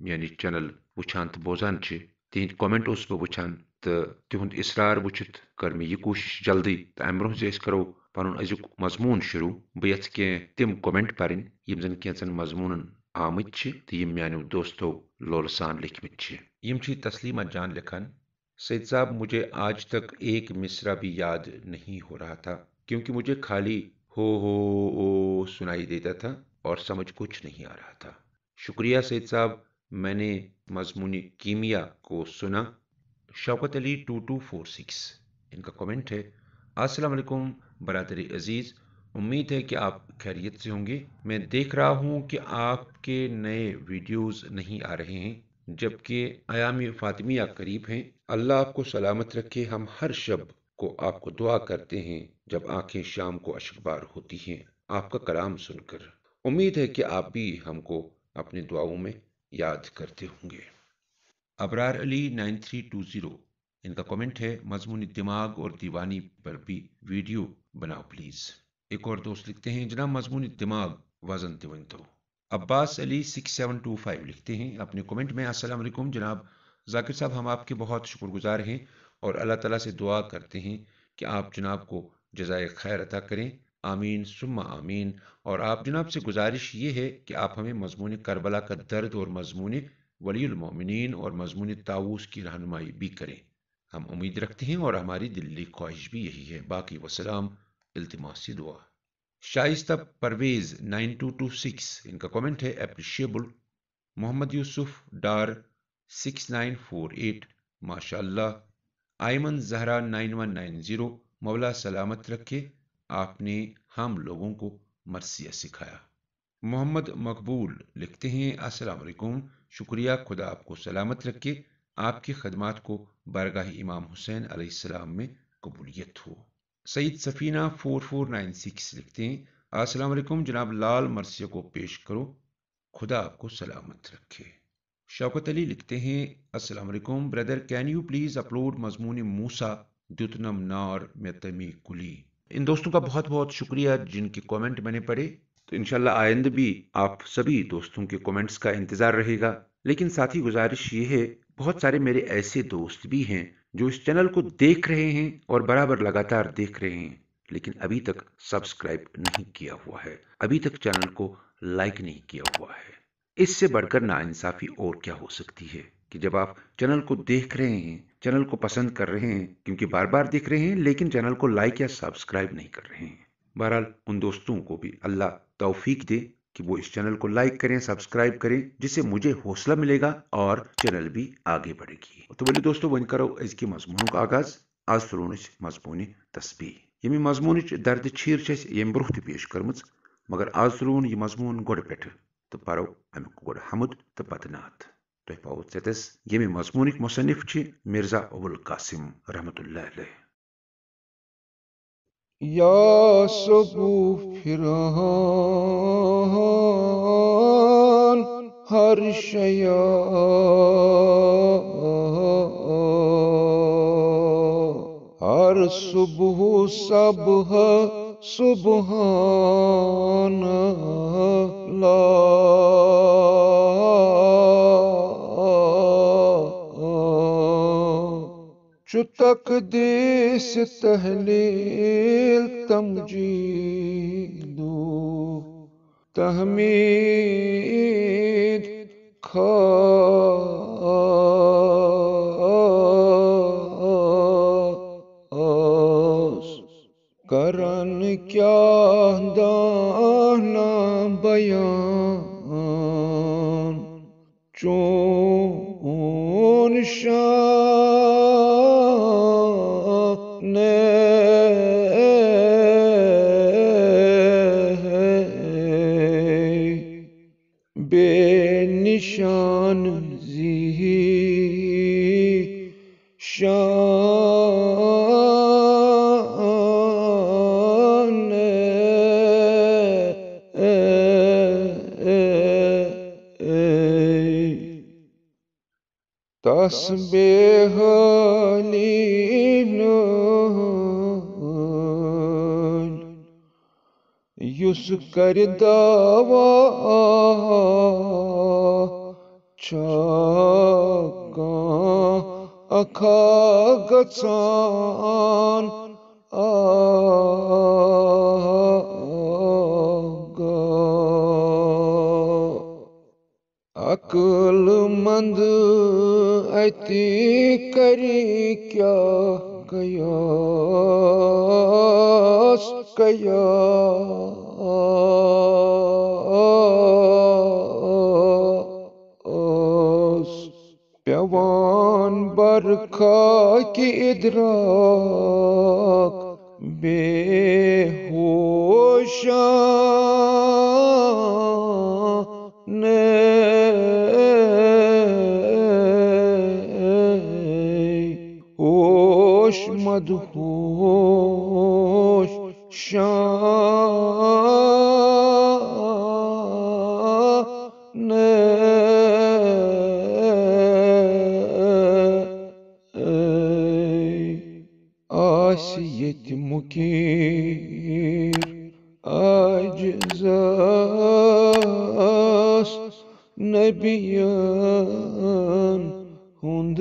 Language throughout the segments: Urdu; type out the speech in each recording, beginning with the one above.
میانہِ چینل وٕچھان تہٕ بوزان چھِ تِہنٛدۍ کمنٹ اوسُس بہٕ وٕچھان تہٕ تِہُنٛد اصرار وٕچھِتھ کٔر مےٚ یہِ کوٗشِش جلدی تہٕ امہِ برونٛہہ زِ أسۍ کرو پنُن أزیُک مضموٗن شروٗع بہٕ یژھٕ کینٛہہ تِم کومنٹ پرٕنۍ یِم زن کینٛژن مضموٗنن آمٕتۍ چھِ تہٕ یِم میانیو دوستو لولہٕ سان لیکھمٕتۍ چھِ یِم چھِ تسلیمہ جان لکھان سید صاحب مجھے آج تک ایک مصرع بھی یاد نہیں ہو رہا تھا کیونکہ مجھے خالی ہو او سنائی دیتا تھا اور سمجھ کچھ نہیں آ رہا تھا شکریہ سید صاحب میں نے مضمون کیمیا کو سنا شوکت علی 2246 ان کا کمنٹ ہے السلام علیکم برادری عزیز امید ہے کہ آپ خیریت سے ہوں گے میں دیکھ رہا ہوں کہ آپ کے نئے ویڈیوز نہیں آ رہے ہیں جبکہ ایام فاطمیہ قریب ہیں اللہ آپ کو سلامت رکھے ہم ہر شب کو آپ کو دعا کرتے ہیں جب آنکھیں شام کو اشکبار ہوتی ہیں آپ کا کلام سن کر امید ہے کہ آپ بھی ہم کو اپنے دعاؤں میں یاد کرتے ہوں گے ابرار علی 9320 ان کا کمنٹ ہے مضمون دماغ اور دیوانی پر بھی ویڈیو بناؤ پلیز ایک اور دوست لکھتے ہیں جناب مضمون دماغ وزن تو عباس علی 6725 لکھتے ہیں اپنے کمنٹ میں السلام علیکم جناب ذاکر صاحب ہم آپ کے بہت شکر گزار ہیں اور اللہ تعالیٰ سے دعا کرتے ہیں کہ آپ جناب کو جزائے خیر عطا کریں آمین ثم آمین اور آپ جناب سے گزارش یہ ہے کہ آپ ہمیں مضمون کربلا کا درد اور مضمون ولی المومنین اور مضمون طاووس کی رہنمائی بھی کریں ہم امید رکھتے ہیں اور ہماری دلی خواہش بھی یہی ہے باقی وسلام التماسی دعا شائستہ پرویز 9226 ان کا کمنٹ ہے اپریشیبل محمد یوسف ڈار 6948 ماشاء اللہ ایمن زہرا 9190 مولا سلامت رکھے آپ نے ہم لوگوں کو مرثیہ سکھایا محمد مقبول لکھتے ہیں السلام علیکم شکریہ خدا آپ کو سلامت رکھے آپ کی خدمات کو بارگاہ امام حسین علیہ السلام میں قبولیت ہو سعید سفینہ 4496 لکھتے ہیں السلام علیکم جناب لال مرثیہ کو پیش کرو خدا آپ کو سلامت رکھے شوکت علی لکھتے ہیں السلام علیکم brother can you please upload مضمون موسیٰ دتنم نار میں تمی کلی ان دوستوں کا بہت بہت شکریہ جن کے کامنٹ میں نے پڑھے تو انشاءاللہ آئندہ بھی آپ سبھی دوستوں کے کامنٹس کا انتظار رہے گا لیکن ساتھی گزارش یہ ہے بہت سارے میرے ایسے دوست بھی ہیں جو اس چینل کو دیکھ رہے ہیں اور برابر لگاتار دیکھ رہے ہیں لیکن ابھی تک سبسکرائب نہیں کیا ہوا ہے ابھی تک چینل کو لائک نہیں کیا ہوا ہے اس سے بڑھ کر ناانصافی اور کیا ہو سکتی ہے کہ جب آپ چینل کو دیکھ رہے ہیں چینل کو پسند کر رہے ہیں کیونکہ بار بار دیکھ رہے ہیں لیکن چینل کو لائک یا سبسکرائب نہیں کر رہے ہیں بہرحال ان دوستوں کو بھی اللہ توفیق دے کہ وہ اس چینل کو لائک کریں سبسکرائب کریں جس سے مجھے حوصلہ ملے گا اور چینل بھی آگے بڑھے گی تو بلی دوستو ون کرو از کی مضمون کا آغاز آز تلونچ مضمون تسبیح یمی مضمونچ درد چھیر چھ یم برونٛہہ تہِ پیش کٔرمٕژ مگر آز تلون یہ مضمون گۄڈٕ پٮ۪ٹھٕ تہٕ پرو امیُک گۄڈٕ حمد تہٕ پتہٕ نعت تۄہہِ پاوو ژٮ۪تس ییٚمہِ مضموٗنٕکۍ مصنف چھِ مرزا ابوالقاسم رحمت اللہ علیہ یا سبو فرحان ہر شیا ہر صبح صبح سبحان چو تقدیس تحلیل تمجید تحمید خاص کرن کیا دانا بیان چون شان بے نشان تسبیح لینل یس کر دعوا چھا کانٛہہ اکھا گژھان عقل مند اتی کری کیا قیاس پیوان برکھا کی ادراک بے ہوشان ہوش مدہوش شان آسیت مکیر عاجزاس نبیان ہند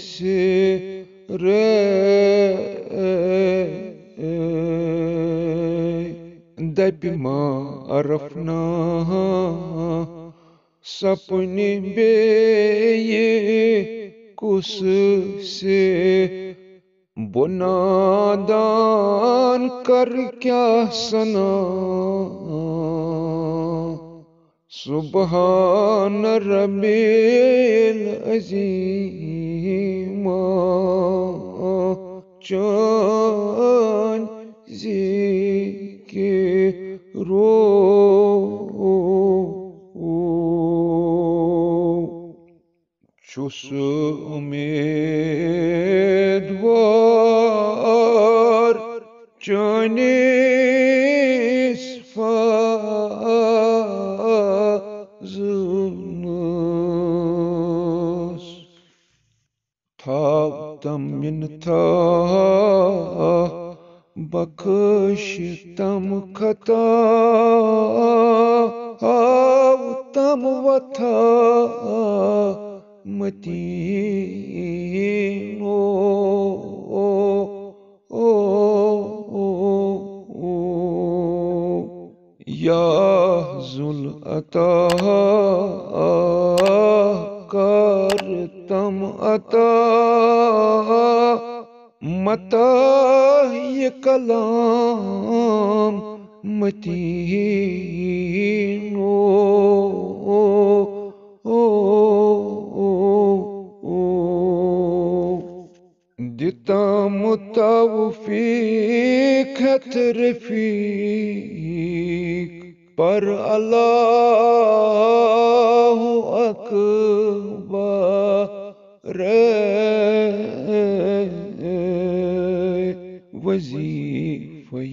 سر دپ ما عرفنا سپن بیہ کس سے بنادان کر کیا سنا سبحان ربی العظیم چان ذکرو چھس امیدوار چانس فضلس تھاو تم منتھا بخش تم خطا ہاو تم وتھا متینو یا ذل عطا کر تم عطا متا یہ کلام متینو دتا توفیق رفیق پر اللہ اکبر وظیفہ